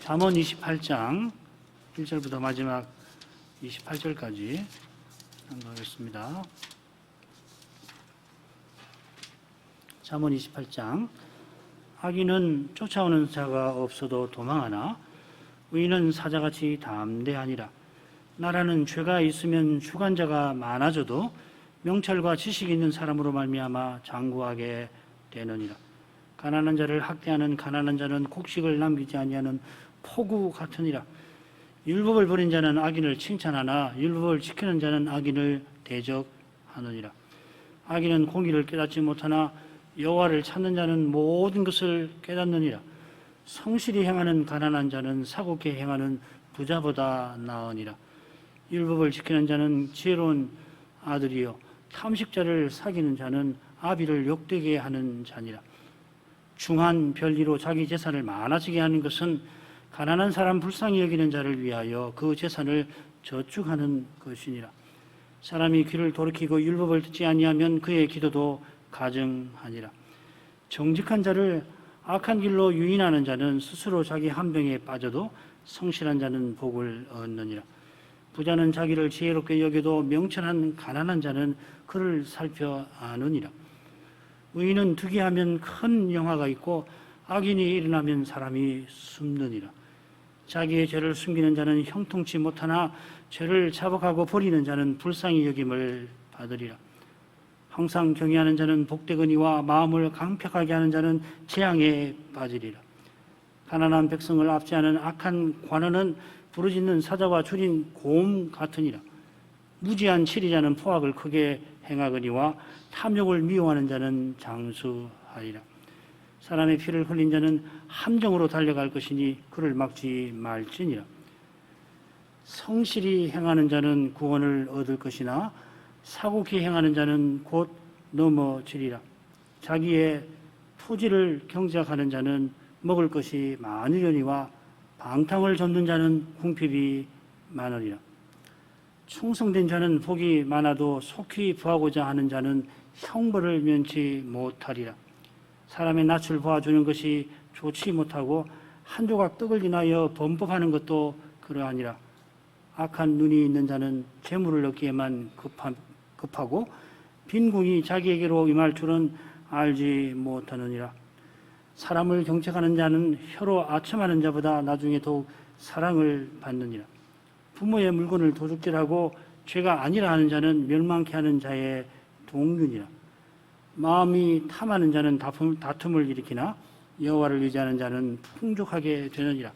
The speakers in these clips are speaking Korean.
잠언 28장 1절부터 마지막 28절까지 공부하겠습니다. 잠언 28장. 악인은 쫓아오는 자가 없어도 도망하나 의인은 사자같이 담대하니라. 나라는 죄가 있으면 주관자가 많아져도 명철과 지식이 있는 사람으로 말미암아 장구하게 되느니라. 가난한 자를 학대하는 가난한 자는 곡식을 남기지 아니하는 폭우 같으니라. 율법을 버린 자는 악인을 칭찬하나 율법을 지키는 자는 악인을 대적하느니라. 악인은 공의를 깨닫지 못하나 여호와를 찾는 자는 모든 것을 깨닫느니라. 성실히 행하는 가난한 자는 사곡히 행하는 부자보다 나으니라. 율법을 지키는 자는 지혜로운 아들이요 탐식자를 사귀는 자는 아비를 욕되게 하는 자니라. 중한 별리로 자기 재산을 많아지게 하는 것은 가난한 사람 불쌍히 여기는 자를 위하여 그 재산을 저축하는 것이니라. 사람이 귀를 돌이키고 율법을 듣지 아니하면 그의 기도도 가증하니라. 정직한 자를 악한 길로 유인하는 자는 스스로 자기 함정에 빠져도 성실한 자는 복을 얻느니라. 부자는 자기를 지혜롭게 여겨도 명철한 가난한 자는 그를 살펴 아느니라. 의인은 득이하면 큰 영화가 있고 악인이 일어나면 사람이 숨느니라. 자기의 죄를 숨기는 자는 형통치 못하나 죄를 자복하고 버리는 자는 불쌍히 여김을 받으리라. 항상 경외하는 자는 복되거니와 마음을 강팍하게 하는 자는 재앙에 빠지리라. 가난한 백성을 압제하는 악한 관원은 부르짖는 사자와 줄인 곰 같으니라. 무지한 치리자는 포악을 크게 행하거니와 탐욕을 미워하는 자는 장수하리라. 사람의 피를 흘린 자는 함정으로 달려갈 것이니 그를 막지 말지니라. 성실히 행하는 자는 구원을 얻을 것이나 사고히 행하는 자는 곧 넘어지리라. 자기의 토지를 경작하는 자는 먹을 것이 많으려니와 방탕을 접는 자는 궁핍이 많으리라. 충성된 자는 복이 많아도 속히 부하고자 하는 자는 형벌을 면치 못하리라. 사람의 낯을 보아주는 것이 좋지 못하고 한 조각 떡을 인하여 범법하는 것도 그러하니라. 악한 눈이 있는 자는 재물을 얻기에만 급하고 빈궁이 자기에게로 임할 줄은 알지 못하느니라. 사람을 경책하는 자는 혀로 아첨하는 자보다 나중에 더욱 사랑을 받느니라. 부모의 물건을 도둑질하고 죄가 아니라 하는 자는 멸망케 하는 자의 동균이라. 마음이 탐하는 자는 다툼을 일으키나 여호와를 의지하는 자는 풍족하게 되느니라.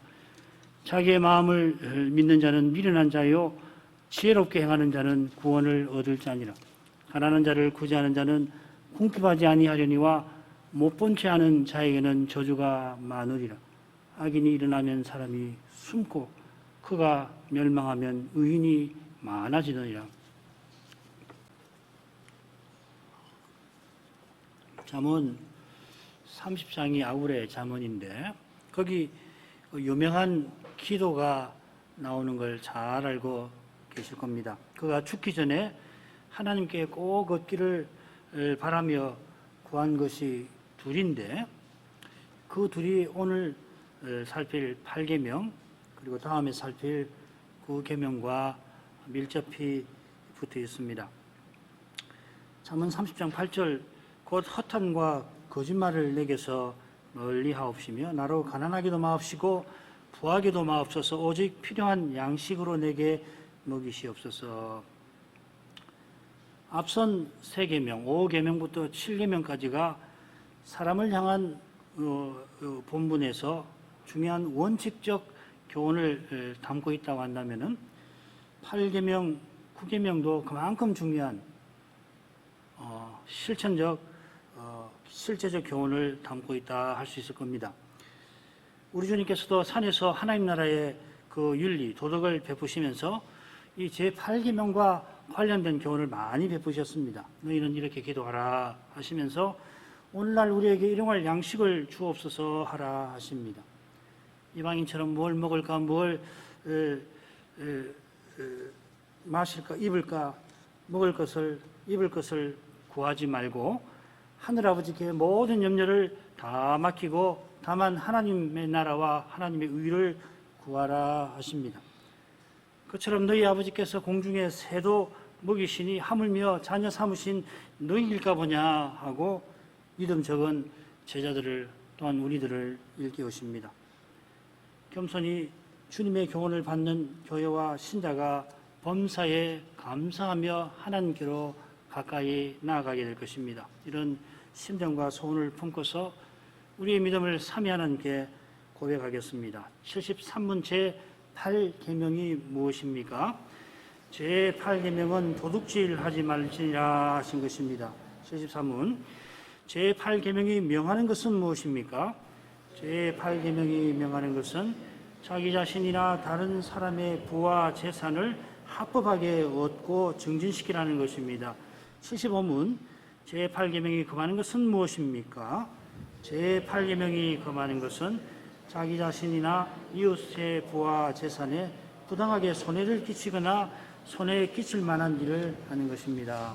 자기의 마음을 믿는 자는 미련한 자요 지혜롭게 행하는 자는 구원을 얻을 자니라. 가난한 자를 구제하는 자는 궁핍하지 아니하려니와 못본 채 하는 자에게는 저주가 많으리라. 악인이 일어나면 사람이 숨고 그가 멸망하면 의인이 많아지느니라. 잠언 30장이 아울의 잠언인데 거기 유명한 기도가 나오는 걸 잘 알고 계실 겁니다. 그가 죽기 전에 하나님께 꼭 얻기를 바라며 구한 것이 둘인데 그 둘이 오늘 살필 8계명 그리고 다음에 살필 9계명과 밀접히 붙어 있습니다. 잠언 30장 8절 곧 허탄과 거짓말을 내게서 멀리 하옵시며 나로 가난하기도 마옵시고 부하기도 마옵소서. 오직 필요한 양식으로 내게 먹이시옵소서. 앞선 3계명 5계명부터 7계명까지가 사람을 향한 본문에서 중요한 원칙적 교훈을 담고 있다고 한다면은 8계명 9계명도 그만큼 중요한 실제적 교훈을 담고 있다 할 수 있을 겁니다. 우리 주님께서도 산에서 하나님 나라의 그 윤리, 도덕을 베푸시면서 이 제8계명과 관련된 교훈을 많이 베푸셨습니다. 너희는 이렇게 기도하라 하시면서 오늘날 우리에게 일용할 양식을 주옵소서 하라 하십니다. 이방인처럼 뭘 먹을까, 뭘 마실까, 입을까, 먹을 것을, 입을 것을 구하지 말고 하늘아버지께 모든 염려를 다 맡기고 다만 하나님의 나라와 하나님의 의를 구하라 하십니다. 그처럼 너희 아버지께서 공중의 새도 먹이시니 하물며 자녀 삼으신 너희일까 보냐 하고 믿음 적은 제자들을 또한 우리들을 일깨우십니다. 겸손히 주님의 교훈을 받는 교회와 신자가 범사에 감사하며 하나님께로 가까이 나아가게 될 것입니다. 이런 심정과 소원을 품고서 우리의 믿음을 삼위 하나님께 고백하겠습니다. 73문 제8계명이 무엇입니까? 제8계명은 도둑질하지 말지니라 하신 것입니다. 73문 제8계명이 명하는 것은 무엇입니까? 제8계명이 명하는 것은 자기 자신이나 다른 사람의 부와 재산을 합법하게 얻고 증진시키라는 것입니다. 75문 제8계명이 금하는 것은 무엇입니까? 제8계명이 금하는 것은 자기 자신이나 이웃의 부와 재산에 부당하게 손해를 끼치거나 손해 끼칠 만한 일을 하는 것입니다.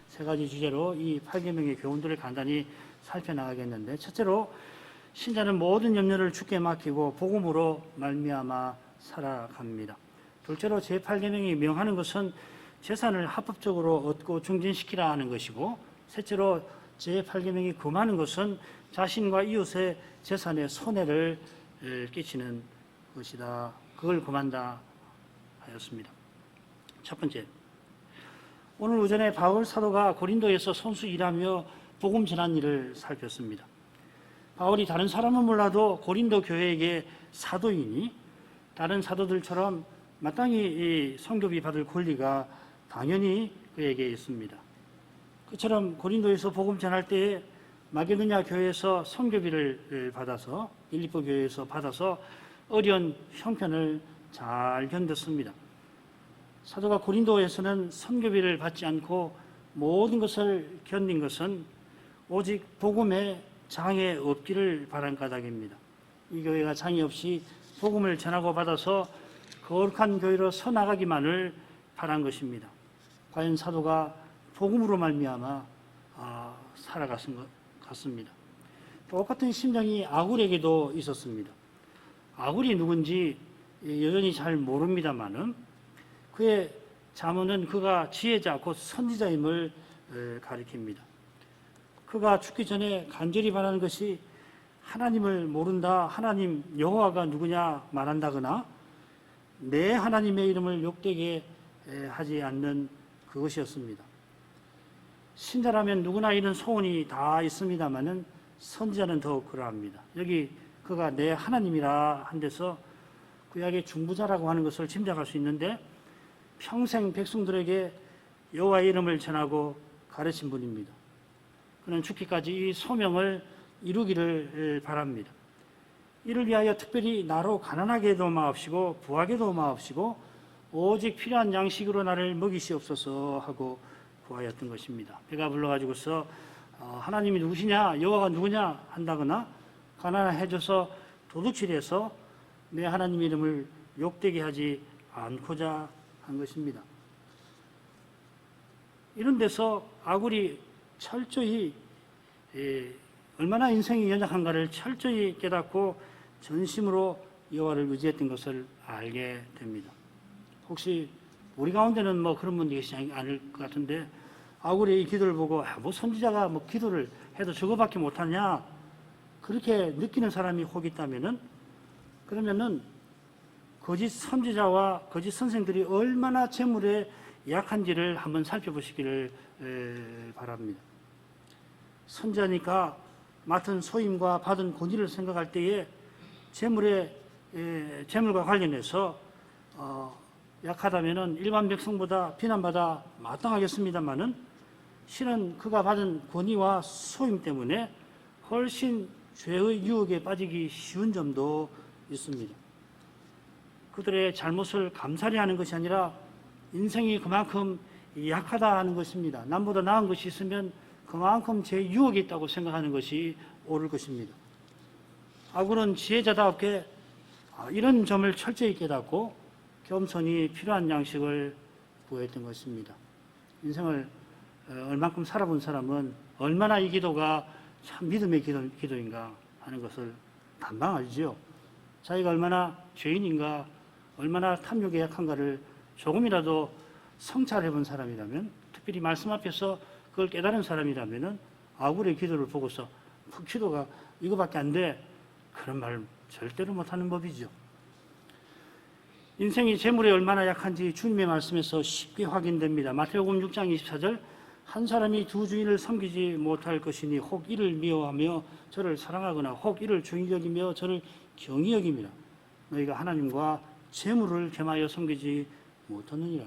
세 가지 주제로 이 8계명의 교훈들을 간단히 살펴나가겠는데, 첫째로 신자는 모든 염려를 주께 맡기고 복음으로 말미암아 살아갑니다. 둘째로 제8계명이 명하는 것은 재산을 합법적으로 얻고 증진시키라 하는 것이고, 셋째로 제8계명이 금하는 것은 자신과 이웃의 재산에 손해를 끼치는 것이다. 그걸 금한다 하였습니다. 첫 번째, 오늘 오전에 바울 사도가 고린도에서 손수 일하며 복음 전한 일을 살폈습니다. 바울이 다른 사람은 몰라도 고린도 교회에게 사도이니 다른 사도들처럼 마땅히 선교비 받을 권리가 당연히 그에게 있습니다. 그처럼 고린도에서 복음 전할 때에 마게도냐 교회에서 선교비를 받아서 빌립보 교회에서 받아서 어려운 형편을 잘 견뎠습니다. 사도가 고린도에서는 선교비를 받지 않고 모든 것을 견딘 것은 오직 복음에 장애 없기를 바란 까닭입니다. 이 교회가 장애 없이 복음을 전하고 받아서 거룩한 교회로 서나가기만을 바란 것입니다. 과연 사도가 복음으로 말미암아 살아갔은 것 같습니다. 똑같은 심정이 아굴에게도 있었습니다. 아굴이 누군지 여전히 잘 모릅니다만은 그의 자문은 그가 지혜자 곧 선지자임을 가리킵니다. 그가 죽기 전에 간절히 바라는 것이 하나님을 모른다, 하나님 여호와가 누구냐 말한다거나 내 하나님의 이름을 욕되게 하지 않는 그것이었습니다. 신자라면 누구나 이런 소원이 다 있습니다만은 선지자는 더욱 그러합니다. 여기 그가 내 하나님이라 한 데서 구약의 중부자라고 하는 것을 짐작할 수 있는데 평생 백성들에게 여호와의 이름을 전하고 가르친 분입니다. 그는 죽기까지 이 소명을 이루기를 바랍니다. 이를 위하여 특별히 나로 가난하게도 마옵시고 부하게도 마옵시고 오직 필요한 양식으로 나를 먹이시옵소서 하고 구하였던 것입니다. 배가 불러가지고서 하나님이 누구시냐, 여호와가 누구냐 한다거나 가난해져서 도둑질해서 내 하나님 이름을 욕되게 하지 않고자 한 것입니다. 이런 데서 아굴이 철저히 얼마나 인생이 연약한가를 철저히 깨닫고 전심으로 여호와를 의지했던 것을 알게 됩니다. 혹시 우리 가운데는 뭐 그런 분들이 계시지 않을 것 같은데 아굴의 이 기도를 보고 뭐 선지자가 뭐 기도를 해도 저거밖에 못하냐 그렇게 느끼는 사람이 혹 있다면은 그러면은 거짓 선지자와 거짓 선생들이 얼마나 재물에 약한지를 한번 살펴보시기를 바랍니다. 선지자니까 맡은 소임과 받은 권위를 생각할 때에 재물과 관련해서 약하다면은 일반 백성보다 비난받아 마땅하겠습니다만은 실은 그가 받은 권위와 소임 때문에 훨씬 죄의 유혹에 빠지기 쉬운 점도 있습니다. 그들의 잘못을 감사히 하는 것이 아니라 인생이 그만큼 약하다 하는 것입니다. 남보다 나은 것이 있으면 그만큼 제 유혹이 있다고 생각하는 것이 옳을 것입니다. 아굴은 지혜자답게 이런 점을 철저히 깨닫고 겸손히 필요한 양식을 구했던 것입니다. 인생을 얼만큼 살아본 사람은 얼마나 이 기도가 참 믿음의 기도인가 하는 것을 단방 알지요. 자기가 얼마나 죄인인가, 얼마나 탐욕에 약한가를 조금이라도 성찰해 본 사람이라면, 특별히 말씀 앞에서 그걸 깨달은 사람이라면 아굴의 기도를 보고서 그 기도가 이거밖에 안 돼, 그런 말 절대로 못하는 법이죠. 인생이 재물에 얼마나 약한지 주님의 말씀에서 쉽게 확인됩니다. 마태복음 6장 24절, 한 사람이 두 주인을 섬기지 못할 것이니 혹 이를 미워하며 저를 사랑하거나 혹 이를 중히 여기며 저를 경히 여김이라. 너희가 하나님과 재물을 겸하여 섬기지 못하느니라.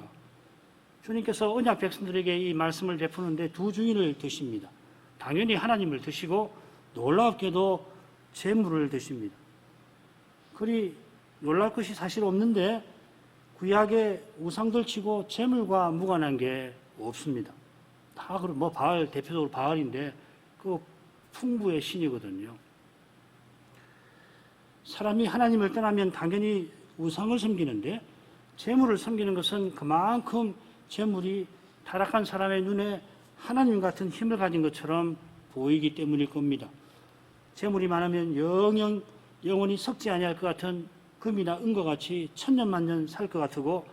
주님께서 언약 백성들에게 이 말씀을 베푸는데 두 주인을 드십니다. 당연히 하나님을 드시고 놀랍게도 재물을 드십니다. 그리 놀랄 것이 사실 없는데 구약의 우상들 치고 재물과 무관한 게 없습니다. 다 그럼 뭐 바알, 대표적으로 바알인데 그 풍부의 신이거든요. 사람이 하나님을 떠나면 당연히 우상을 섬기는데 재물을 섬기는 것은 그만큼 재물이 타락한 사람의 눈에 하나님 같은 힘을 가진 것처럼 보이기 때문일 겁니다. 재물이 많으면 영원히 썩지 아니할 것 같은 금이나 은과 같이 천년만년 살 것 같고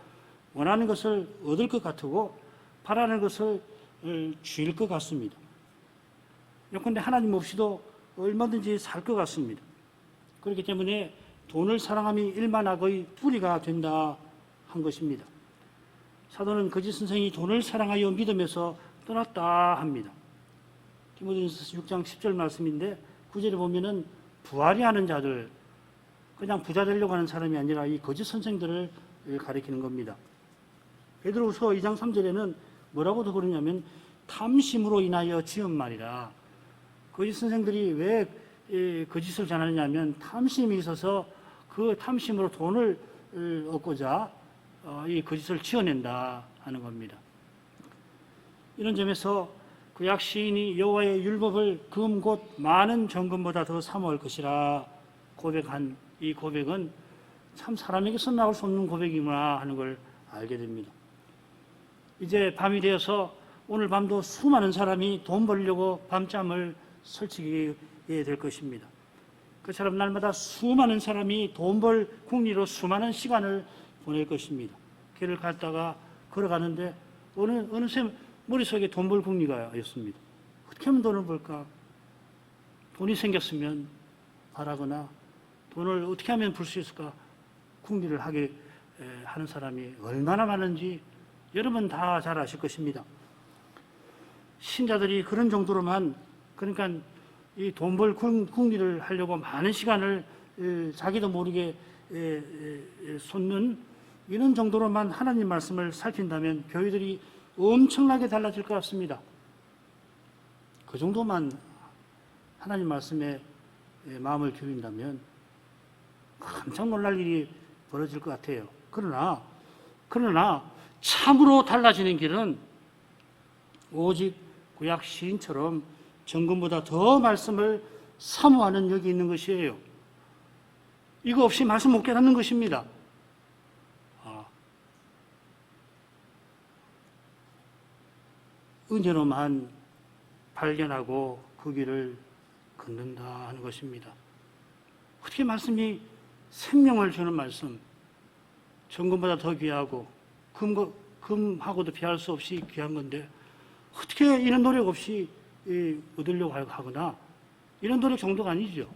원하는 것을 얻을 것 같고 바라는 것을 줄 것 같습니다. 그런데 하나님 없이도 얼마든지 살 것 같습니다. 그렇기 때문에 돈을 사랑함이 일만악의 뿌리가 된다 한 것입니다. 사도는 거짓 선생이 돈을 사랑하여 믿음에서 떠났다 합니다. 디모데전서 6장 10절 말씀인데 9절에 보면은 부활이 하는 자들, 그냥 부자 되려고 하는 사람이 아니라 이 거짓 선생들을 가리키는 겁니다. 베드로후서 2장 3절에는 뭐라고도 그러냐면 탐심으로 인하여 지은 말이라. 거짓 선생들이 왜 거짓을 전하느냐면 탐심이 있어서 그 탐심으로 돈을 얻고자 이 거짓을 지어낸다 하는 겁니다. 이런 점에서 구약 시인이 여호와의 율법을 금 곧 많은 정금보다 더 사모할 것이라 고백한 이 고백은 참 사람에게서 나올 수 없는 고백이구나 하는 걸 알게 됩니다. 이제 밤이 되어서 오늘 밤도 수많은 사람이 돈 벌려고 밤잠을 설치게 될 것입니다. 그처럼 날마다 수많은 사람이 돈 벌 궁리로 수많은 시간을 보낼 것입니다. 길을 갔다가 걸어가는데 어느새 머릿속에 돈 벌 궁리가 였습니다. 어떻게 하면 돈을 벌까? 돈이 생겼으면 바라거나 돈을 어떻게 하면 벌 수 있을까? 궁리를 하게 하는 사람이 얼마나 많은지 여러분 다 잘 아실 것입니다. 신자들이 그런 정도로만, 그러니까 이 돈 벌 궁리를 하려고 많은 시간을 자기도 모르게 쏟는 이런 정도로만 하나님 말씀을 살핀다면 교회들이 엄청나게 달라질 것 같습니다. 그 정도만 하나님 말씀에 마음을 기울인다면 깜짝 놀랄 일이 벌어질 것 같아요. 그러나 참으로 달라지는 길은 오직 구약 시인처럼 정금보다 더 말씀을 사모하는 여기 있는 것이에요. 이거 없이 말씀 못 깨닫는 것입니다. 은혜로만 발견하고 그 길을 걷는다 하는 것입니다. 어떻게 말씀이 생명을 주는 말씀, 정금보다 더 귀하고 금하고도 비할 수 없이 귀한 건데 어떻게 이런 노력 없이 얻으려고 하거나 이런 노력 정도가 아니죠.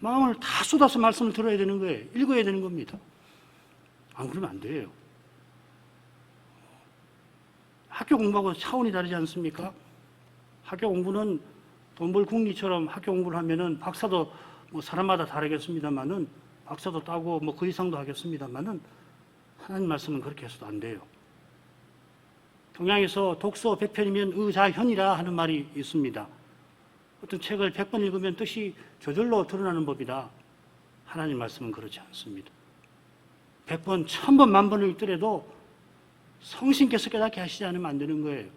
마음을 다 쏟아서 말씀을 들어야 되는 거예요. 읽어야 되는 겁니다. 안 그러면 안 돼요. 학교 공부하고 차원이 다르지 않습니까? 학교 공부는 돈 벌 궁리처럼 학교 공부를 하면은 박사도 뭐 사람마다 다르겠습니다만은 박사도 따고 뭐 그 이상도 하겠습니다만은 하나님 말씀은 그렇게 해서도 안 돼요. 동양에서 독서 100편이면 의자현이라 하는 말이 있습니다. 어떤 책을 100번 읽으면 뜻이 저절로 드러나는 법이다. 하나님 말씀은 그렇지 않습니다. 100번, 1000번, 만번을 읽더라도 성신께서 깨닫게 하시지 않으면 안 되는 거예요.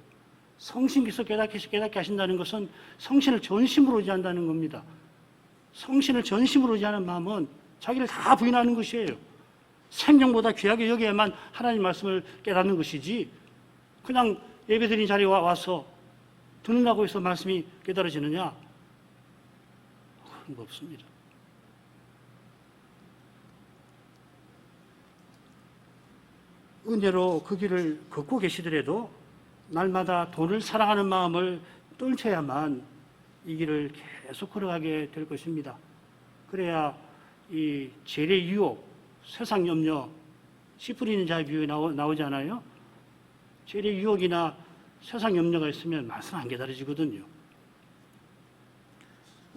성신께서 깨닫게 하신다는 것은 성신을 전심으로 의지한다는 겁니다. 성신을 전심으로 의지하는 마음은 자기를 다 부인하는 것이에요. 생명보다 귀하게 여기야만 하나님 말씀을 깨닫는 것이지 그냥 예배드린 자리에 와서 듣는다고 해서 말씀이 깨달아지느냐? 그런 거 없습니다. 은혜로 그 길을 걷고 계시더라도 날마다 돈을 사랑하는 마음을 떨쳐야만 이 길을 계속 걸어가게 될 것입니다. 그래야 이 재래 유혹, 세상 염려, 씨 뿌리는 자의 비유에 나오잖아요. 재래 유혹이나 세상 염려가 있으면 말씀 안 기다려지거든요.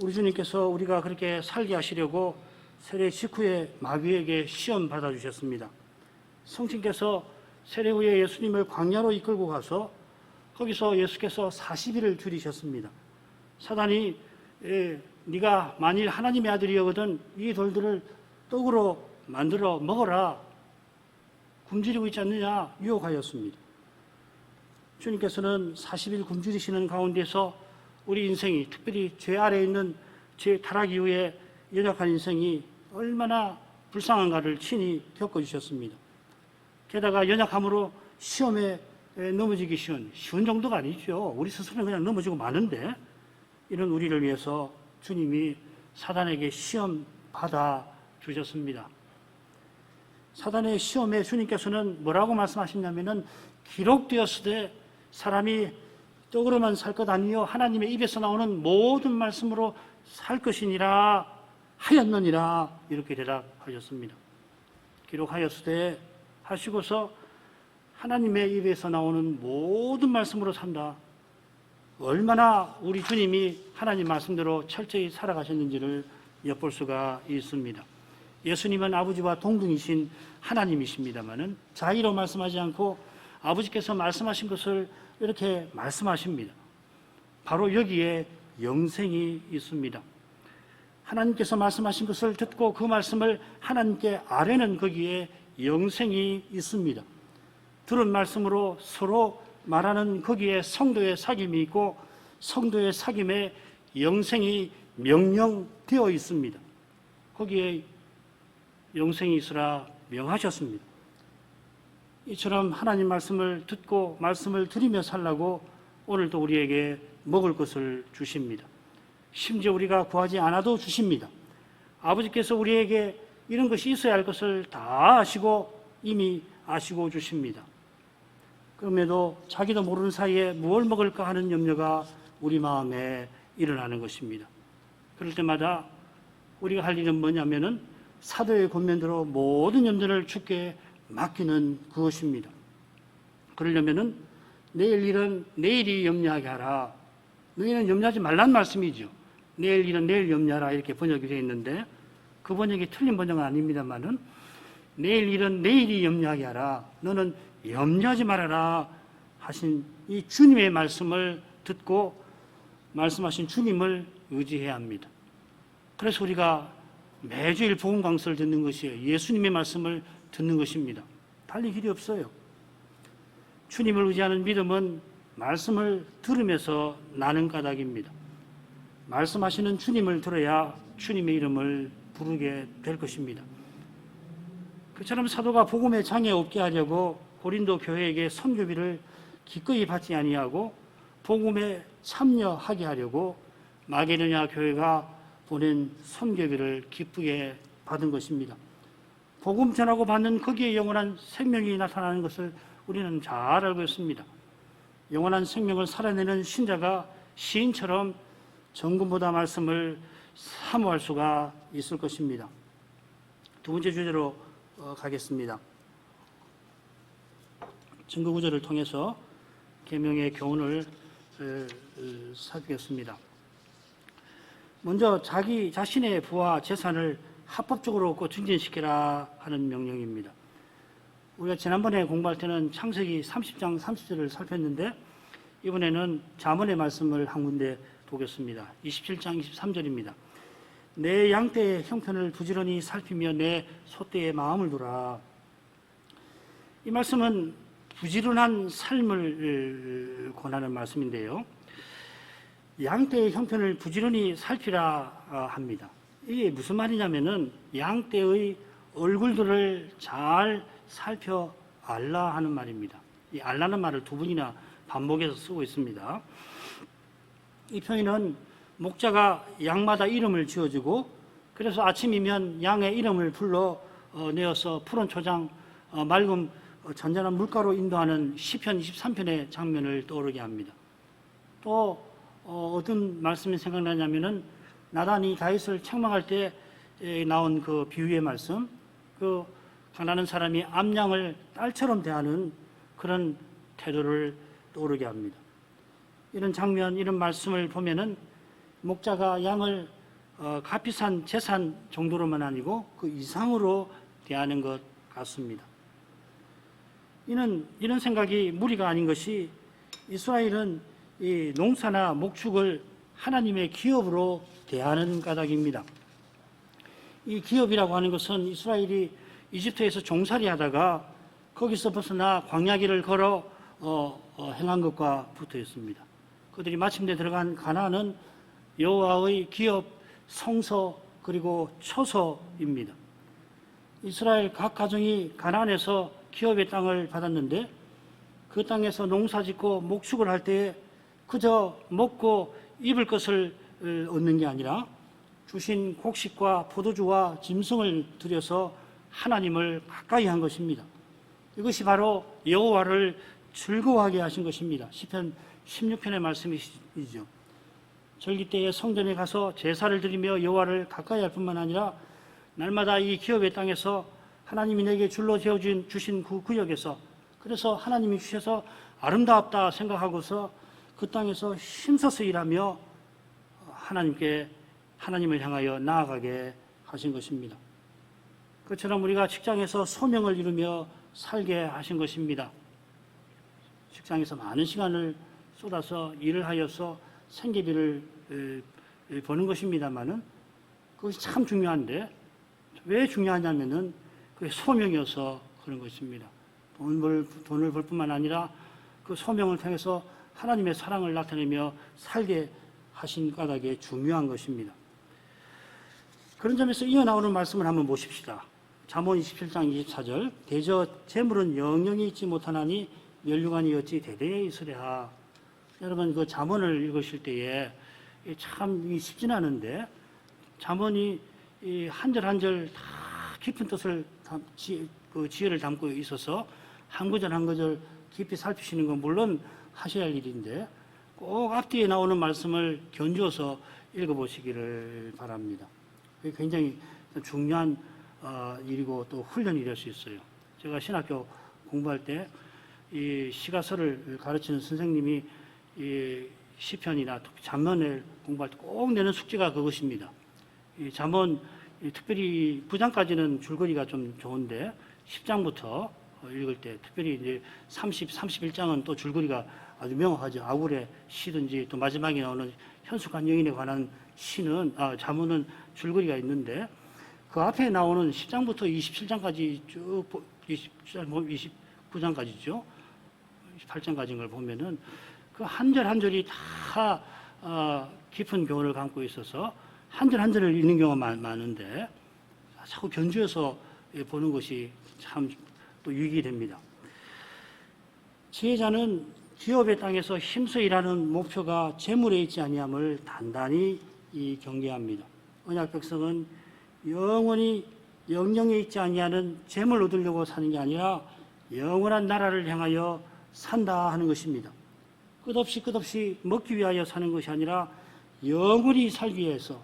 우리 주님께서 우리가 그렇게 살게 하시려고 세례 직후에 마귀에게 시험 받아주셨습니다. 성신께서 세례 후에 예수님을 광야로 이끌고 가서 거기서 예수께서 40일을 줄이셨습니다. 사단이 네가 만일 하나님의 아들이거든 이 돌들을 떡으로 만들어 먹어라 굶주리고 있지 않느냐 유혹하였습니다. 주님께서는 40일 굶주리시는 가운데서 우리 인생이 특별히 죄 아래에 있는 죄 타락 이후에 연약한 인생이 얼마나 불쌍한가를 친히 겪어주셨습니다. 게다가 연약함으로 시험에 넘어지기 쉬운 정도가 아니죠. 우리 스스로는 그냥 넘어지고 마는데 이런 우리를 위해서 주님이 사단에게 시험 받아 주셨습니다. 사단의 시험에 주님께서는 뭐라고 말씀하셨냐면은 기록되었으되 사람이 떡으로만 살 것 아니요 하나님의 입에서 나오는 모든 말씀으로 살 것이니라 하였느니라 이렇게 대답하셨습니다. 기록하였으되 하시고서 하나님의 입에서 나오는 모든 말씀으로 산다. 얼마나 우리 주님이 하나님 말씀대로 철저히 살아가셨는지를 엿볼 수가 있습니다. 예수님은 아버지와 동등이신 하나님이십니다마는 자의로 말씀하지 않고 아버지께서 말씀하신 것을 이렇게 말씀하십니다. 바로 여기에 영생이 있습니다. 하나님께서 말씀하신 것을 듣고 그 말씀을 하나님께 아뢰는 거기에 영생이 있습니다. 들은 말씀으로 서로 말하는 거기에 성도의 사귐이 있고 성도의 사귐에 영생이 명령되어 있습니다. 거기에 영생이 있으라 명하셨습니다. 이처럼 하나님 말씀을 듣고 말씀을 드리며 살라고 오늘도 우리에게 먹을 것을 주십니다. 심지어 우리가 구하지 않아도 주십니다. 아버지께서 우리에게 이런 것이 있어야 할 것을 다 아시고 이미 아시고 주십니다. 그럼에도 자기도 모르는 사이에 무엇을 먹을까 하는 염려가 우리 마음에 일어나는 것입니다. 그럴 때마다 우리가 할 일은 뭐냐면은 사도의 권면대로 모든 염려를 주께 맡기는 그것입니다. 그러려면은 내일 일은 내일이 염려하게 하라. 너희는 염려하지 말란 말씀이죠. 내일 일은 내일 염려하라 이렇게 번역이 되어 있는데 그 번역이 틀린 번역은 아닙니다만은 내일 일은 내일이 염려하게 하라. 너는 염려하지 말아라 하신 이 주님의 말씀을 듣고 말씀하신 주님을 의지해야 합니다. 그래서 우리가 매주일 복음 강서를 듣는 것이에요. 예수님의 말씀을 듣는 것입니다. 달리 길이 없어요. 주님을 의지하는 믿음은 말씀을 들으면서 나는 까닭입니다. 말씀하시는 주님을 들어야 주님의 이름을 부르게 될 것입니다. 그처럼 사도가 복음의 장애 없게 하려고 고린도 교회에게 선교비를 기꺼이 받지 아니하고 복음에 참여하게 하려고 마게도냐 교회가 보낸 선교비를 기쁘게 받은 것입니다. 복음 전하고 받는 거기에 영원한 생명이 나타나는 것을 우리는 잘 알고 있습니다. 영원한 생명을 살아내는 신자가 시인처럼 정금보다 말씀을 사모할 수가 있을 것입니다. 두 번째 주제로 가겠습니다. 증거 구절을 통해서 계명의 교훈을 살피겠습니다. 먼저 자기 자신의 부와 재산을 합법적으로 얻고 증진시키라 하는 명령입니다. 우리가 지난번에 공부할 때는 창세기 30장 30절을 살폈는데 이번에는 잠언의 말씀을 한 군데 보겠습니다. 27장 23절입니다. 내 양떼의 형편을 부지런히 살피며 내 소떼의 마음을 두라. 이 말씀은 부지런한 삶을 권하는 말씀인데요. 양떼의 형편을 부지런히 살피라 합니다. 이게 무슨 말이냐면은 양떼의 얼굴들을 잘 살펴 알라 하는 말입니다. 이 알라는 말을 두 번이나 반복해서 쓰고 있습니다. 이 표현은 목자가 양마다 이름을 지어주고 그래서 아침이면 양의 이름을 불러 내어서 푸른 초장, 맑은 잔잔한 물가로 인도하는 시편 23편의 장면을 떠오르게 합니다. 또 어떤 말씀이 생각나냐면은 나단이 다윗을 책망할 때 나온 그 비유의 말씀, 그 가난한 사람이 암양을 딸처럼 대하는 그런 태도를 떠오르게 합니다. 이런 장면, 이런 말씀을 보면은 목자가 양을 값비싼 재산 정도로만 아니고 그 이상으로 대하는 것 같습니다. 이런 생각이 무리가 아닌 것이 이스라엘은 이 농사나 목축을 하나님의 기업으로 대하는 까닭입니다. 이 기업이라고 하는 것은 이스라엘이 이집트에서 종살이 하다가 거기서 벗어나 광야길을 걸어 행한 것과 붙어 있습니다. 그들이 마침내 들어간 가나안은 여호와의 기업, 성소 그리고 처소입니다. 이스라엘 각 가정이 가나안에서 기업의 땅을 받았는데 그 땅에서 농사짓고 목축을 할 때에 그저 먹고 입을 것을 얻는 게 아니라 주신 곡식과 포도주와 짐승을 들여서 하나님을 가까이 한 것입니다. 이것이 바로 여호와를 즐거워하게 하신 것입니다. 시편 16편의 말씀이죠. 절기 때에 성전에 가서 제사를 드리며 여호와를 가까이 할 뿐만 아니라 날마다 이 기업의 땅에서 하나님이 내게 줄로 주신 그 구역에서, 그래서 하나님이 주셔서 아름답다 생각하고서 그 땅에서 힘써서 일하며 하나님을 향하여 나아가게 하신 것입니다. 그처럼 우리가 직장에서 소명을 이루며 살게 하신 것입니다. 직장에서 많은 시간을 쏟아서 일을 하여서 생계비를 버는 것입니다만은 그것이 참 중요한데, 왜 중요하냐면은 그게 소명이어서 그런 것입니다. 돈을 벌 뿐만 아니라 그 소명을 통해서 하나님의 사랑을 나타내며 살게 하신 까닭에 중요한 것입니다. 그런 점에서 이어나오는 말씀을 한번 보십시다. 잠언 27장 24절, 대저 재물은 영영이 있지 못하나니 면류관이 어찌 대대에 있으랴. 여러분 그 잠언을 읽으실 때에 참 쉽진 않은데 잠언이 한 절 한 절 다 깊은 뜻을 그 지혜를 담고 있어서 한 구절 한 구절 깊이 살피시는 건 물론 하셔야 할 일인데 꼭 앞뒤에 나오는 말씀을 견주어서 읽어보시기를 바랍니다. 그게 굉장히 중요한 일이고 또 훈련이 될 수 있어요. 제가 신학교 공부할 때 이 시가서를 가르치는 선생님이 이 시편이나 잠언을 공부할 때 꼭 내는 숙제가 그것입니다. 이 잠언 특별히 9장까지는 줄거리가 좀 좋은데 10장부터 읽을 때 특별히 이제 31장은 또 줄거리가 아주 명확하죠. 아굴의 시든지 또 마지막에 나오는 현숙한 여인에 관한 시는 잠언은 줄거리가 있는데 그 앞에 나오는 10장부터 27장까지 쭉 29장까지죠. 28장까지인 걸 보면은 그 한 절 한 절이 다 깊은 교훈을 담고 있어서 한 절 한 절을 읽는 경우가 많은데 자꾸 견주어서 보는 것이 참 또 유익이 됩니다. 지혜자는 기업의 땅에서 힘써 일하는 목표가 재물에 있지 아니함을 단단히 경계합니다. 언약 백성은 영원히 영영에 있지 아니하는 재물 얻으려고 사는 게 아니라 영원한 나라를 향하여 산다 하는 것입니다. 끝없이 먹기 위하여 사는 것이 아니라 영원히 살기 위해서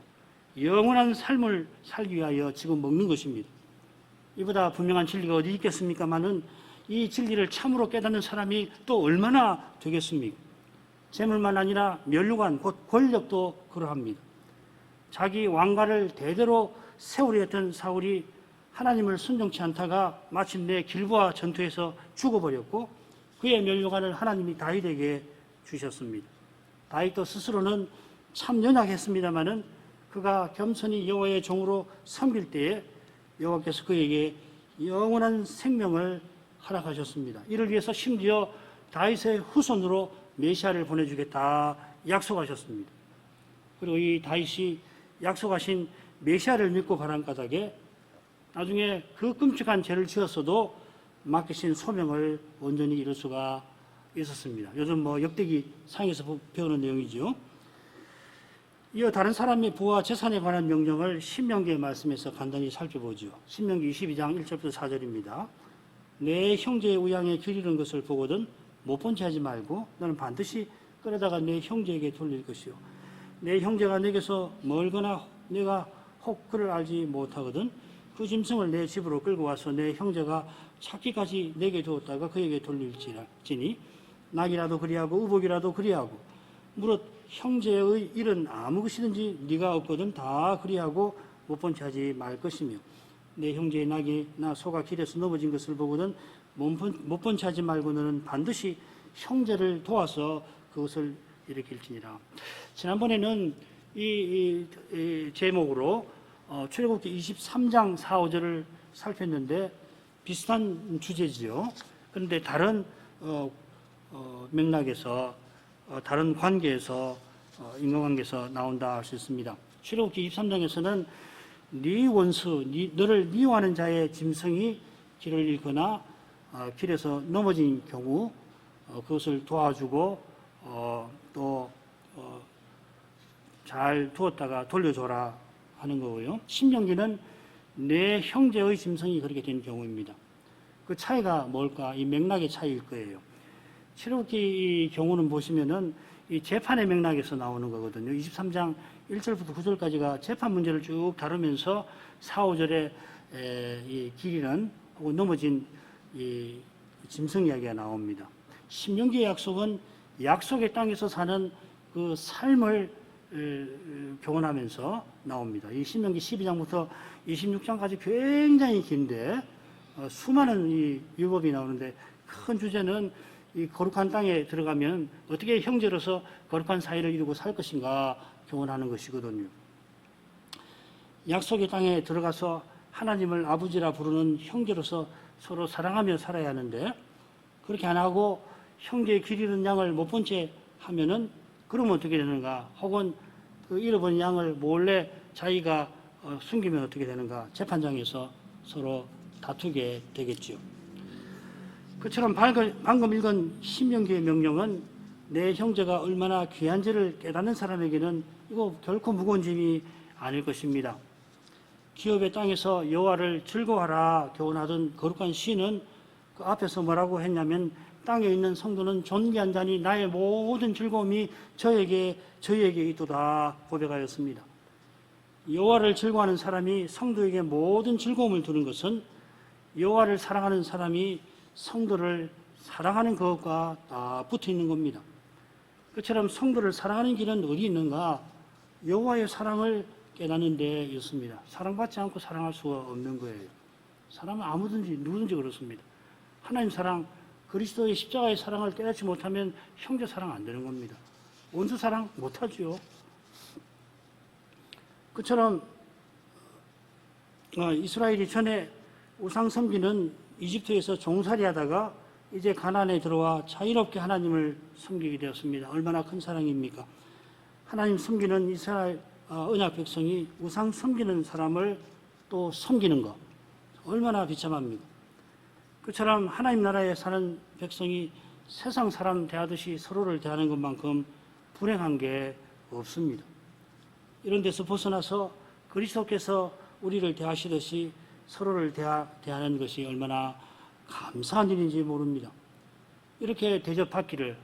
영원한 삶을 살기 위하여 지금 먹는 것입니다. 이보다 분명한 진리가 어디 있겠습니까마는 이 진리를 참으로 깨닫는 사람이 또 얼마나 되겠습니까? 재물만 아니라 면류관, 곧 권력도 그러합니다. 자기 왕가를 대대로 세우려 했던 사울이 하나님을 순종치 않다가 마침내 길보아 전투에서 죽어버렸고 그의 면류관을 하나님이 다윗에게 주셨습니다. 다윗도 스스로는 참 연약했습니다마는 그가 겸손히 여호와의 종으로 섬길 때에 여호와께서 그에게 영원한 생명을 허락하셨습니다. 이를 위해서 심지어 다윗의 후손으로 메시아를 보내주겠다 약속하셨습니다. 그리고 이 다윗이 약속하신 메시아를 믿고 가란 까닭에 나중에 그 끔찍한 죄를 지었어도 맡기신 소명을 온전히 이룰 수가 있었습니다. 요즘 역대기 상에서 배우는 내용이죠. 이어 다른 사람의 부와 재산에 관한 명령을 신명기의 말씀에서 간단히 살펴보죠. 신명기 22장 1절부터 4절입니다. 내 형제의 우양에 기르는 것을 보거든 못 본 채 하지 말고 너는 반드시 끌어다가 내 형제에게 돌릴 것이요. 내 형제가 내게서 멀거나 내가 혹 그를 알지 못하거든 그 짐승을 내 집으로 끌고 와서 내 형제가 찾기까지 내게 두었다가 그에게 돌릴지니 낙이라도 그리하고 의복이라도 그리하고 무릇 형제의 일은 아무 것이든지 네가 없거든 다 그리하고 못 본 채 하지 말 것이며 내 형제의 낙이나 소가 길에서 넘어진 것을 보거든 못 본 채 하지 말고 너는 반드시 형제를 도와서 그것을 일으킬지니라. 지난번에는 이 제목으로 출애굽기 23장 4, 5절을 살폈는데 비슷한 주제지요. 그런데 다른 맥락에서 다른 관계에서 인간관계에서 나온다 할 수 있습니다. 출애굽기 23장에서는 네 원수, 너를 미워하는 자의 짐승이 길을 잃거나 길에서 넘어진 경우 그것을 도와주고 또 잘 두었다가 돌려줘라 하는 거고요. 신명기는 내 형제의 짐승이 그렇게 된 경우입니다. 그 차이가 뭘까? 이 맥락의 차이일 거예요. 출애굽기 경우는 보시면은 이 재판의 맥락에서 나오는 거거든요. 23장 1절부터 9절까지가 재판 문제를 쭉 다루면서 4, 5절에 이 길이는 혹은 넘어진 이 짐승 이야기가 나옵니다. 신명기의 약속은 약속의 땅에서 사는 그 삶을 교훈하면서 나옵니다. 이 신명기 12장부터 26장까지 굉장히 긴데 수많은 이 율법이 나오는데 큰 주제는 이 거룩한 땅에 들어가면 어떻게 형제로서 거룩한 사이를 이루고 살 것인가 교훈하는 것이거든요. 약속의 땅에 들어가서 하나님을 아버지라 부르는 형제로서 서로 사랑하며 살아야 하는데 그렇게 안 하고 형제의 길 잃은 양을 못 본 채 하면은 그러면 어떻게 되는가? 혹은 그 잃어버린 양을 몰래 자기가 숨기면 어떻게 되는가? 재판장에서 서로 다투게 되겠죠. 그처럼 방금 읽은 신명기의 명령은 내 형제가 얼마나 귀한지를 깨닫는 사람에게는 이거 결코 무거운 짐이 아닐 것입니다. 기업의 땅에서 여호와를 즐거워하라 교훈하던 거룩한 시인은 그 앞에서 뭐라고 했냐면 땅에 있는 성도는 존귀한 자니 나의 모든 즐거움이 저희에게 있도다 고백하였습니다. 여호와를 즐거워하는 사람이 성도에게 모든 즐거움을 두는 것은 여호와를 사랑하는 사람이 성도를 사랑하는 것과 다 붙어 있는 겁니다. 그처럼 성도를 사랑하는 길은 어디 있는가? 여호와의 사랑을 깨닫는 데 있습니다. 사랑받지 않고 사랑할 수가 없는 거예요. 사람은 아무든지 누구든지 그렇습니다. 하나님 사랑, 그리스도의 십자가의 사랑을 깨닫지 못하면 형제 사랑 안 되는 겁니다. 원수 사랑 못하죠. 그처럼 이스라엘이 전에 우상 섬기는 이집트에서 종살이 하다가 이제 가나안에 들어와 자유롭게 하나님을 섬기게 되었습니다. 얼마나 큰 사랑입니까? 하나님 섬기는 이스라엘 언약 백성이 우상 섬기는 사람을 또 섬기는 것 얼마나 비참합니까? 그처럼 하나님 나라에 사는 백성이 세상 사람 대하듯이 서로를 대하는 것만큼 불행한 게 없습니다. 이런 데서 벗어나서 그리스도께서 우리를 대하시듯이 서로를 대하는 것이 얼마나 감사한 일인지 모릅니다. 이렇게 대접받기를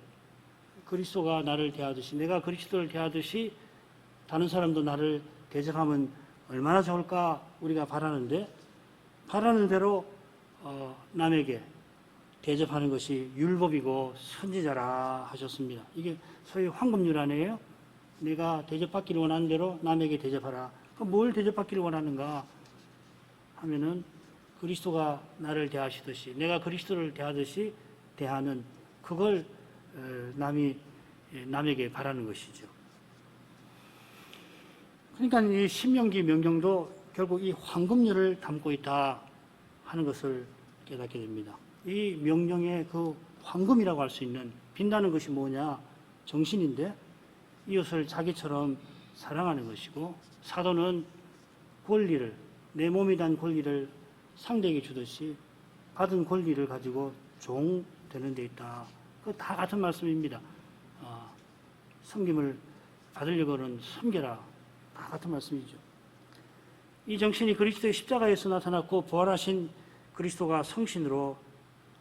그리스도가 나를 대하듯이 내가 그리스도를 대하듯이 다른 사람도 나를 대접하면 얼마나 좋을까 우리가 바라는데 바라는 대로 남에게 대접하는 것이 율법이고 선지자라 하셨습니다. 이게 소위 황금률 아니에요? 내가 대접받기를 원하는 대로 남에게 대접하라. 그럼 뭘 대접받기를 원하는가 하면은 그리스도가 나를 대하시듯이 내가 그리스도를 대하듯이 대하는 그걸 남에게 바라는 것이죠. 그러니까 이 신명기 명령도 결국 이 황금률을 담고 있다 하는 것을 깨닫게 됩니다. 이 명령의 그 황금이라고 할 수 있는 빛나는 것이 뭐냐? 정신인데 이웃을 자기처럼 사랑하는 것이고 사도는 권리를 내 몸이 단 권리를 상대에게 주듯이 받은 권리를 가지고 종 되는 데 있다. 그 다 같은 말씀입니다. 섬김을 받으려고는 섬겨라. 다 같은 말씀이죠. 이 정신이 그리스도의 십자가에서 나타났고 부활하신 그리스도가 성신으로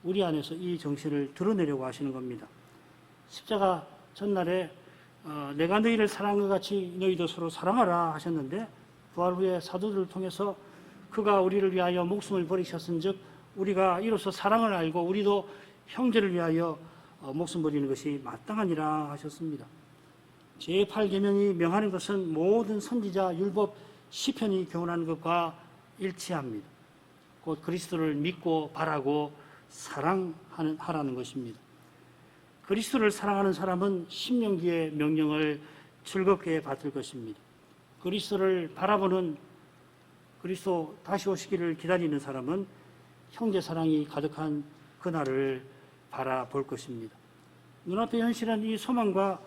우리 안에서 이 정신을 드러내려고 하시는 겁니다. 십자가 전날에 내가 너희를 사랑한 것 같이 너희도 서로 사랑하라 하셨는데, 부활 후에 사도들을 통해서 그가 우리를 위하여 목숨을 버리셨은즉 우리가 이로써 사랑을 알고 우리도 형제를 위하여 목숨 버리는 것이 마땅하니라 하셨습니다. 제8계명이 명하는 것은 모든 선지자, 율법, 시편이 교훈하는 것과 일치합니다. 곧 그리스도를 믿고 바라고 사랑하라는 것입니다. 그리스도를 사랑하는 사람은 신명기의 명령을 즐겁게 받을 것입니다. 그리스도를 바라보는, 그리스도 다시 오시기를 기다리는 사람은 형제 사랑이 가득한 그날을 바라볼 것입니다. 눈앞의 현실은 이 소망과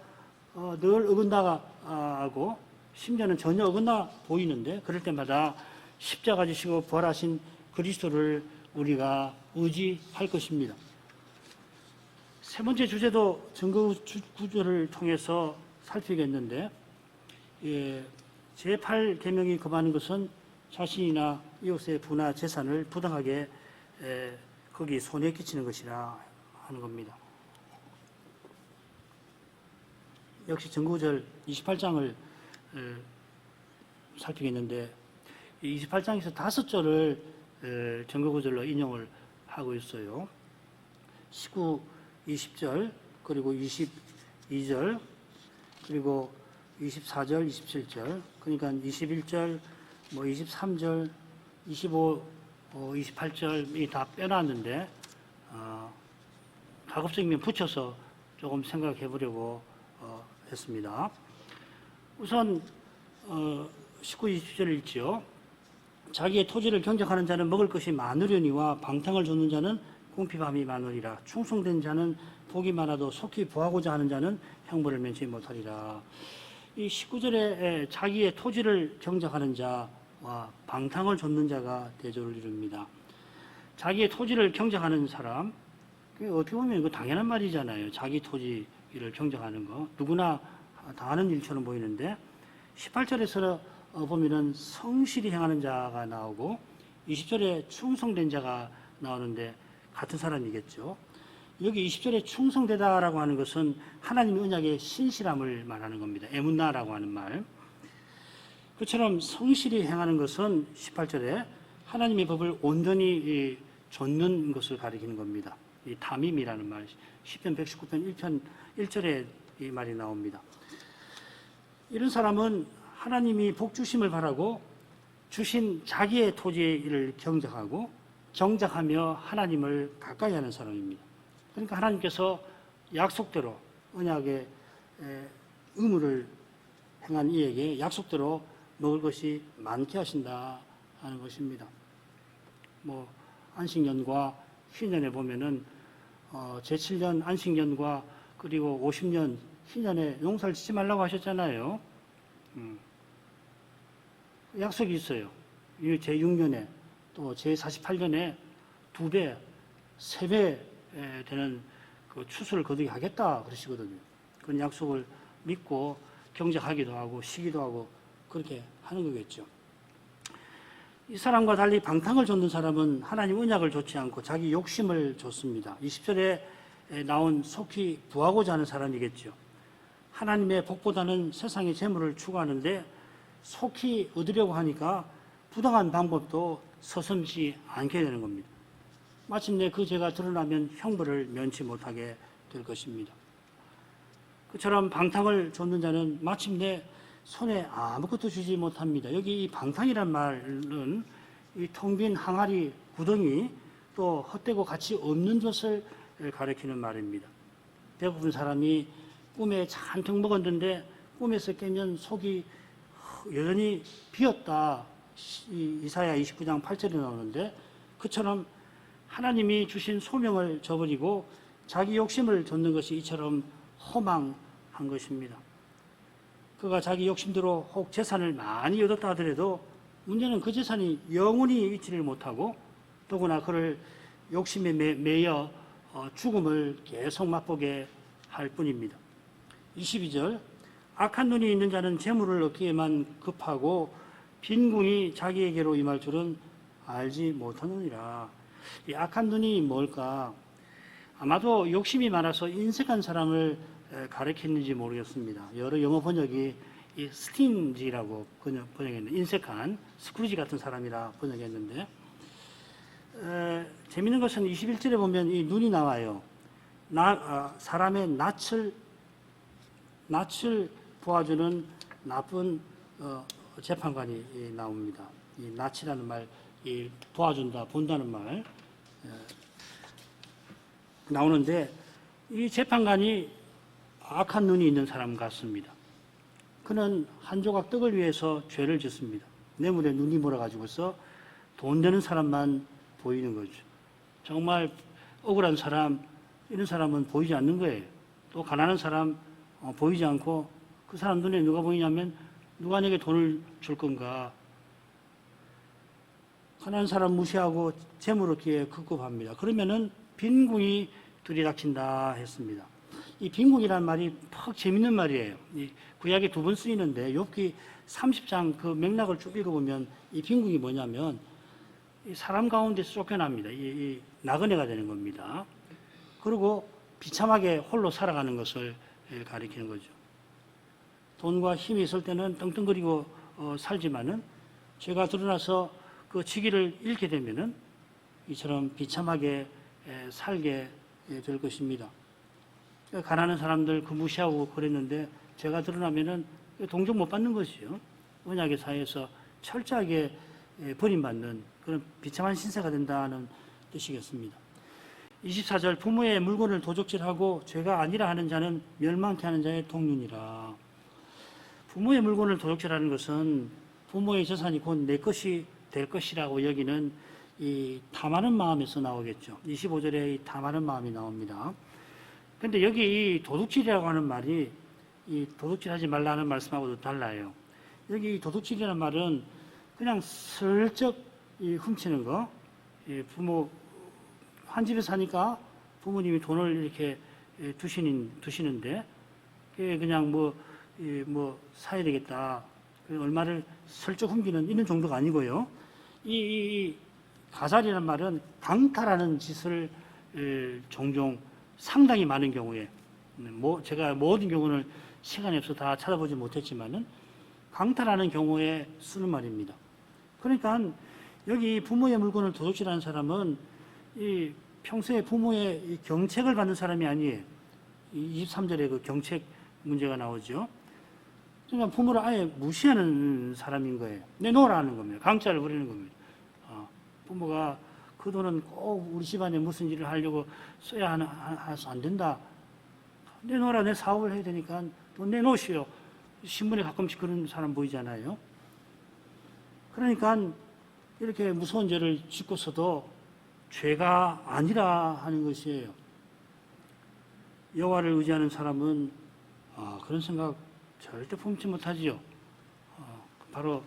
늘 어긋나고 심지어는 전혀 어긋나 보이는데, 그럴 때마다 십자가 지시고 부활하신 그리스도를 우리가 의지할 것입니다. 세 번째 주제도 증거 구절을 통해서 살피겠는데, 제8계명이 금하는 것은 자신이나 이웃의 부나 재산을 부당하게 거기 손해 끼치는 것이라 하는 겁니다. 역시 증거구절 28장을 살피겠는데, 이 28장에서 5절을 증거구절로 인용을 하고 있어요. 19, 20절, 그리고 22절, 그리고 24절, 27절, 그러니까 21절, 23절, 25, 28절이 다 빼놨는데, 가급적이면 붙여서 조금 생각해 보려고 했습니다. 우선 19, 20절을 읽지요. 자기의 토지를 경작하는 자는 먹을 것이 많으려니와 방탕을 좇는 자는 궁핍함이 많으리라. 충성된 자는 복이 많아도 속히 부하고자 하는 자는 형벌을 면치 못하리라. 이 19절에 자기의 토지를 경작하는 자와 방탕을 좇는 자가 대조를 이룹니다. 자기의 토지를 경작하는 사람, 어떻게 보면 이거 당연한 말이잖아요. 자기 토지를 경작하는 거 누구나 다 하는 일처럼 보이는데, 18절에서 보면은 성실히 행하는 자가 나오고 20절에 충성된 자가 나오는데 같은 사람이겠죠. 여기 20절에 충성되다라고 하는 것은 하나님의 언약의 신실함을 말하는 겁니다. 에문나라고 하는 말. 그처럼 성실히 행하는 것은 18절에 하나님의 법을 온전히 좇는 것을 가리키는 겁니다. 이 담임이라는 말, 시편 119편 1편 1절에 이 말이 나옵니다. 이런 사람은 하나님이 복 주심을 바라고 주신 자기의 토지를 경작하고 정작하며 하나님을 가까이 하는 사람입니다. 그러니까 하나님께서 약속대로 언약의 의무를 행한 이에게 약속대로 먹을 것이 많게 하신다 하는 것입니다. 안식년과 희년에 보면은 제7년 안식년과 그리고 50년 희년에 농사를 짓지 말라고 하셨잖아요. 약속이 있어요. 제6년에 또 제48년에 2배, 3배 되는 그 추수를 거두게 하겠다 그러시거든요. 그런 약속을 믿고 경작하기도 하고 쉬기도 하고 그렇게 하는 거겠죠. 이 사람과 달리 방탕을 좇는 사람은 하나님 언약을 좇지 않고 자기 욕심을 좇습니다. 20절에 나온 속히 부하고자 하는 사람이겠죠. 하나님의 복보다는 세상의 재물을 추구하는데 속히 얻으려고 하니까 부당한 방법도 서슴지 않게 되는 겁니다. 마침내 그 죄가 드러나면 형벌을 면치 못하게 될 것입니다. 그처럼 방탕을 좇는 자는 마침내 손에 아무것도 주지 못합니다. 여기 이 방탕이란 말은 이 텅 빈 항아리, 구덩이, 또 헛되고 가치 없는 것을 가리키는 말입니다. 대부분 사람이 꿈에 잔뜩 먹었는데 꿈에서 깨면 속이 여전히 비었다. 이사야 29장 8절에 나오는데, 그처럼 하나님이 주신 소명을 저버리고 자기 욕심을 좇는 것이 이처럼 허망한 것입니다. 그가 자기 욕심대로 혹 재산을 많이 얻었다 하더라도 문제는 그 재산이 영원히 있지를 못하고 더구나 그를 욕심에 매여 죽음을 계속 맛보게 할 뿐입니다. 22절, 악한 눈이 있는 자는 재물을 얻기에만 급하고 빈궁이 자기에게로 임할 줄은 알지 못하느니라. 이 악한 눈이 뭘까? 아마도 욕심이 많아서 인색한 사람을 가리켰는지 모르겠습니다. 여러 영어 번역이 이 스팅지라고 번역했는데, 인색한 스크루지 같은 사람이라 번역했는데, 재밌는 것은 21절에 보면 이 눈이 나와요. 사람의 낯을 보아주는 나쁜 재판관이 나옵니다. 이 낯이라는 말, 이 도와준다, 본다는 말 나오는데, 이 재판관이 악한 눈이 있는 사람 같습니다. 그는 한 조각 떡을 위해서 죄를 짓습니다. 뇌물에 눈이 몰아가지고서 돈 되는 사람만 보이는 거죠. 정말 억울한 사람, 이런 사람은 보이지 않는 거예요. 또 가난한 사람 보이지 않고, 그 사람 눈에 누가 보이냐면 누가 내게 돈을 줄 건가. 가난한 사람 무시하고 재물 얻기에 급급합니다. 그러면은 빈궁이 들이닥친다 했습니다. 이 빈궁이라는 말이 퍽 재밌는 말이에요. 이 구약에 2번 쓰이는데 욥기 30장 그 맥락을 쭉 읽어보면 이 빈궁이 뭐냐면 이 사람 가운데서 쫓겨납니다. 이 나그네가 되는 겁니다. 그리고 비참하게 홀로 살아가는 것을 가리키는 거죠. 돈과 힘이 있을 때는 떵떵거리고 살지만은 죄가 드러나서 그 직위를 잃게 되면은 이처럼 비참하게 살게 될 것입니다. 가난한 사람들 그 무시하고 그랬는데 죄가 드러나면은 동정 못 받는 것이요. 언약의 사회에서 철저하게 버림받는 그런 비참한 신세가 된다는 뜻이겠습니다. 24절 부모의 물건을 도적질하고 죄가 아니라 하는 자는 멸망케 하는 자의 동륜이라. 부모의 물건을 도적질하는 것은 부모의 재산이 곧 내 것이 될 것이라고 여기는 이 탐하는 마음에서 나오겠죠. 25절에 이 탐하는 마음이 나옵니다. 그런데 여기 이 도둑질이라고 하는 말이 이 도둑질하지 말라는 말씀하고도 달라요. 여기 이 도둑질이라는 말은 그냥 슬쩍 훔치는 거. 부모 한 집에 사니까 부모님이 돈을 이렇게 두시는데 그냥 뭐 사야 되겠다. 얼마를 슬쩍 훔기는 이런 정도가 아니고요. 이 가살이라는 말은 강탈하는 짓을 종종 상당히 많은 경우에 제가 모든 경우는 시간이 없어 다 찾아보지 못했지만은 강탈하는 경우에 쓰는 말입니다. 그러니까 여기 부모의 물건을 도둑질하는 사람은 이 평소에 부모의 이 경책을 받는 사람이 아니에요. 23절에 그 경책 문제가 나오죠. 그러니까 부모를 아예 무시하는 사람인 거예요. 내놓으라는 겁니다. 강짜를 부리는 겁니다. 부모가 그 돈은 꼭 우리 집안에 무슨 일을 하려고 써야 해서 안 된다. 내놓으라, 내 사업을 해야 되니까 돈 내놓으시오. 신문에 가끔씩 그런 사람 보이잖아요. 그러니까 이렇게 무서운 죄를 짓고서도 죄가 아니라 하는 것이에요. 여호와를 의지하는 사람은 그런 생각 절대 품지 못하지요. 바로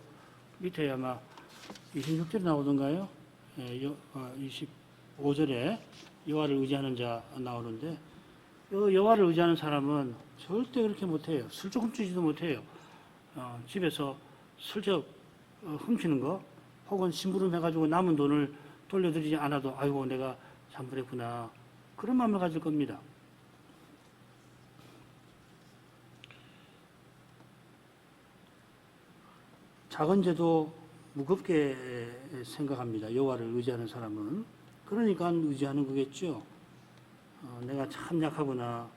밑에 아마 26절에 나오던가요? 25절에 여호와를 의지하는 자 나오는데 여호와를 의지하는 사람은 절대 그렇게 못해요. 슬쩍 훔치지도 못해요. 집에서 슬쩍 훔치는 거 혹은 심부름해가지고 남은 돈을 돌려드리지 않아도 아이고 내가 잘못했구나 그런 마음을 가질 겁니다. 작은 죄도 무겁게 생각합니다. 여호와를 의지하는 사람은. 그러니까 의지하는 거겠죠. 내가 참 약하구나.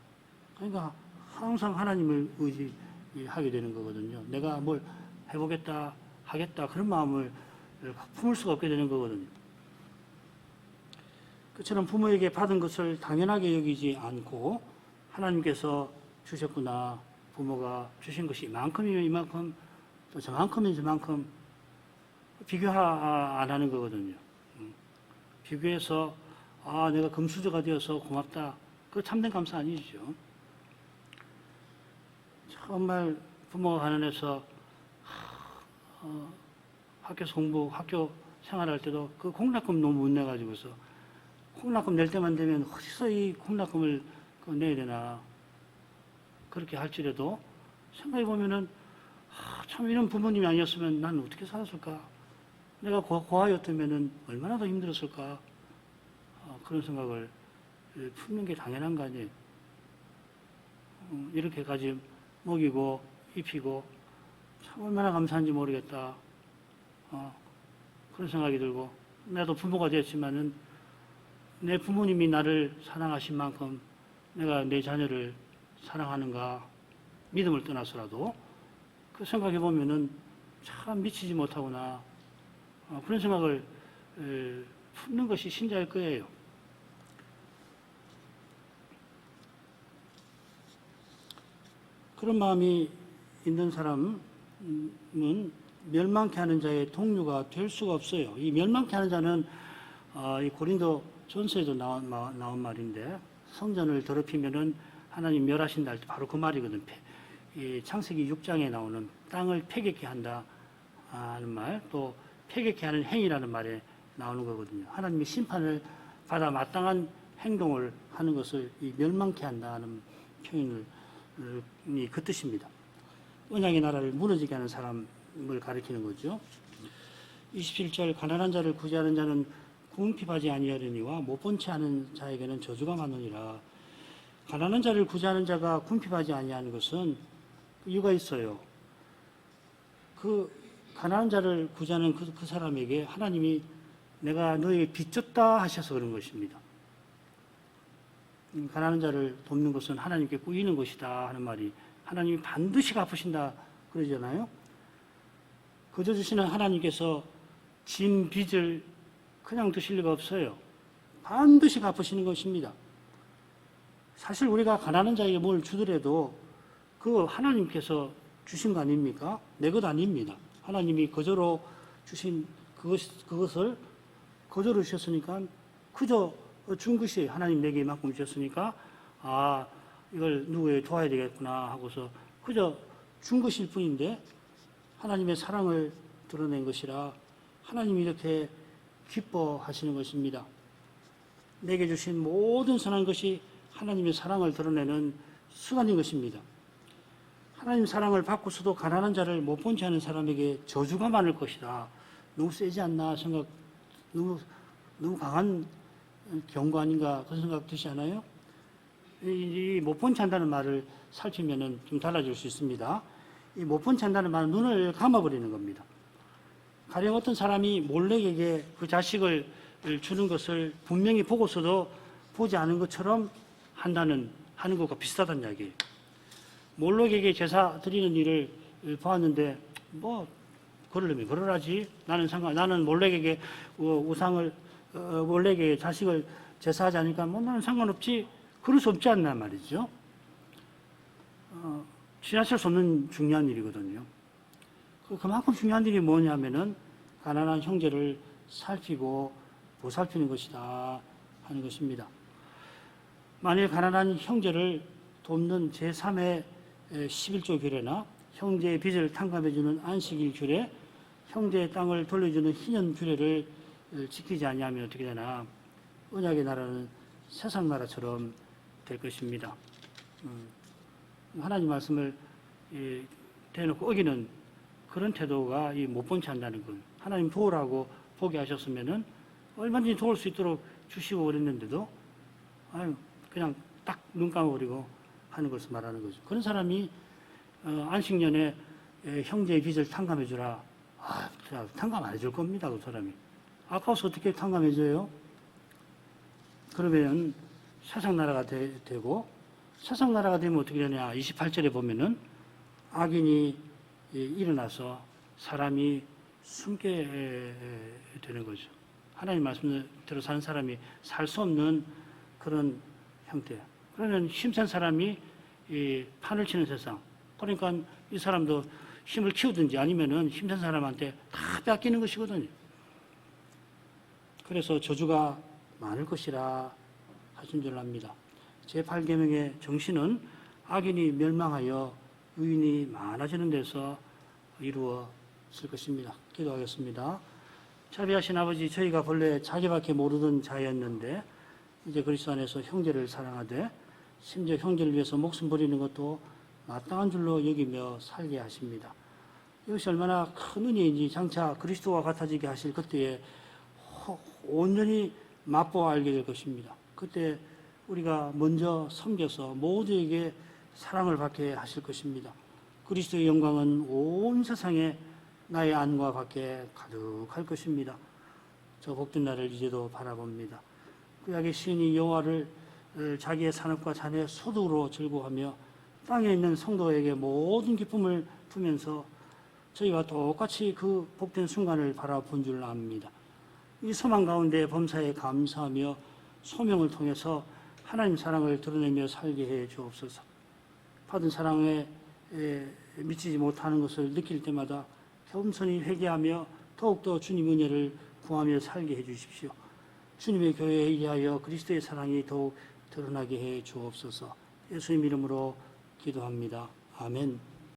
그러니까 항상 하나님을 의지하게 되는 거거든요. 내가 뭘 해보겠다, 하겠다 그런 마음을 품을 수가 없게 되는 거거든요. 그처럼 부모에게 받은 것을 당연하게 여기지 않고 하나님께서 주셨구나. 부모가 주신 것이 이만큼이면 이만큼 또 저만큼이면 저만큼 비교 안 하는 거거든요. 비교해서 내가 금수저가 되어서 고맙다. 그거 참된 감사 아니죠. 정말 부모가 가난해서 학교에서 학교 생활할 때도 그 콩나금 너무 못 내가지고서 콩나금 낼 때만 되면 어디서 이 콩나금을 내야 되나 그렇게 할지라도 생각해 보면은 참 이런 부모님이 아니었으면 난 어떻게 살았을까? 내가 고아였다면은 얼마나 더 힘들었을까? 그런 생각을 품는 게 당연한 거 아니에요. 이렇게까지 먹이고 입히고 참 얼마나 감사한지 모르겠다. 그런 생각이 들고, 나도 부모가 됐지만은 내 부모님이 나를 사랑하신 만큼 내가 내 자녀를 사랑하는가, 믿음을 떠나서라도 그 생각해 보면은 참 미치지 못하구나, 그런 생각을 품는 것이 신자일 거예요. 그런 마음이 있는 사람은 멸망케 하는 자의 동료가 될 수가 없어요. 이 멸망케 하는 자는 이 고린도 전서에도 나온 말인데, 성전을 더럽히면은 하나님 멸하신다 할 때 바로 그 말이거든. 이 창세기 6장에 나오는 땅을 패게케 한다 하는 말, 또 패게케 하는 행위라는 말에 나오는 거거든요. 하나님이 심판을 받아 마땅한 행동을 하는 것을 이 멸망케 한다는 표현이 그 뜻입니다. 언약의 나라를 무너지게 하는 사람을 가리키는 거죠. 27절, 가난한 자를 구제하는 자는 궁핍하지 아니하려니와 못 본 채 하는 자에게는 저주가 많으니라. 가난한 자를 구제하는 자가 궁핍하지 아니하는 것은 이유가 있어요. 그 가난한 자를 구제하는 그 사람에게 하나님이 내가 너에게 빚졌다 하셔서 그런 것입니다. 가난한 자를 돕는 것은 하나님께 꾸이는 것이다 하는 말이, 하나님이 반드시 갚으신다 그러잖아요. 거저 주시는 하나님께서 진 빚을 그냥 두실 리가 없어요. 반드시 갚으시는 것입니다. 사실 우리가 가난한 자에게 뭘 주더라도 그거 하나님께서 주신 거 아닙니까? 내 것 아닙니다. 하나님이 거저로 주신 그것을 거저로 주셨으니까, 그저 준 것이 하나님 내게 이만큼 주셨으니까 이걸 누구에게 도와야 되겠구나 하고서 그저 준 것일 뿐인데, 하나님의 사랑을 드러낸 것이라 하나님이 이렇게 기뻐하시는 것입니다. 내게 주신 모든 선한 것이 하나님의 사랑을 드러내는 수단인 것입니다. 하나님 사랑을 받고서도 가난한 자를 못 본 채 하는 사람에게 저주가 많을 것이다. 너무 세지 않나 생각, 너무 강한 경고 아닌가 그런 생각 드시 않아요? 이 못 본 채 한다는 말을 살피면은 좀 달라질 수 있습니다. 이 못 본 채 한다는 말은 눈을 감아버리는 겁니다. 가령 어떤 사람이 몰래에게 그 자식을 주는 것을 분명히 보고서도 보지 않은 것처럼 하는 것과 비슷하다는 이야기예요. 몰래에게 제사 드리는 일을 보았는데 그러려면 그러라지. 나는 몰래에게 우상을 몰래에게 자식을 제사하지 않으니까 나는 상관없지. 그럴 수 없지 않나 말이죠. 지나칠 수 없는 중요한 일이거든요. 그만큼 중요한 일이 뭐냐면은 가난한 형제를 살피고 보살피는 것이다 하는 것입니다. 만일 가난한 형제를 돕는 제3의 11조 규례나 형제의 빚을 탕감해주는 안식일 규례, 형제의 땅을 돌려주는 희년 규례를 지키지 아니하면 어떻게 되나? 언약의 나라는 세상 나라처럼 될 것입니다. 하나님 말씀을 대놓고 어기는 그런 태도가 못 본 채 한다는 것. 하나님 도우라고 보게 하셨으면은 얼마든지 도울 수 있도록 주시고 그랬는데도 그냥 딱 눈 감아버리고 하는 것을 말하는 거죠. 그런 사람이 안식년에 형제의 빚을 탕감해 주라. 탕감 안 해줄 겁니다. 그 사람이. 아까워서 어떻게 탕감해 줘요? 그러면 세상 나라가 되고, 세상 나라가 되면 어떻게 되냐? 28절에 보면은 악인이 일어나서 사람이 숨게 되는 거죠. 하나님 말씀대로 사는 사람이 살 수 없는 그런 형태. 그러면 힘센 사람이 판을 치는 세상. 그러니까 이 사람도 힘을 키우든지 아니면은 힘센 사람한테 다 뺏기는 것이거든요. 그래서 저주가 많을 것이라 하신 줄 압니다. 제8계명의 정신은 악인이 멸망하여 의인이 많아지는 데서 이루어질 것입니다. 기도하겠습니다. 자비하신 아버지, 저희가 본래 자기밖에 모르던 자였는데 이제 그리스도 안에서 형제를 사랑하되 심지어 형제를 위해서 목숨 버리는 것도 마땅한 줄로 여기며 살게 하십니다. 이것이 얼마나 큰 은혜인지 장차 그리스도와 같아지게 하실 그때에 온전히 맛보아 알게 될 것입니다. 그때 우리가 먼저 섬겨서 모두에게 사랑을 받게 하실 것입니다. 그리스도의 영광은 온 세상에 나의 안과 밖에 가득할 것입니다. 저 복된 날을 이제도 바라봅니다. 구약의 시인이 여호와를 자기의 산업과 자녀의 소득으로 즐거워하며 땅에 있는 성도에게 모든 기쁨을 주면서 저희와 똑같이 그 복된 순간을 바라본 줄 압니다. 이 소망 가운데 범사에 감사하며 소명을 통해서 하나님 사랑을 드러내며 살게 해 주옵소서. 받은 사랑에 미치지 못하는 것을 느낄 때마다 겸손히 회개하며 더욱더 주님 은혜를 구하며 살게 해 주십시오. 주님의 교회에 의하여 그리스도의 사랑이 더욱 드러나게 해 주옵소서. 예수님 이름으로 기도합니다. 아멘.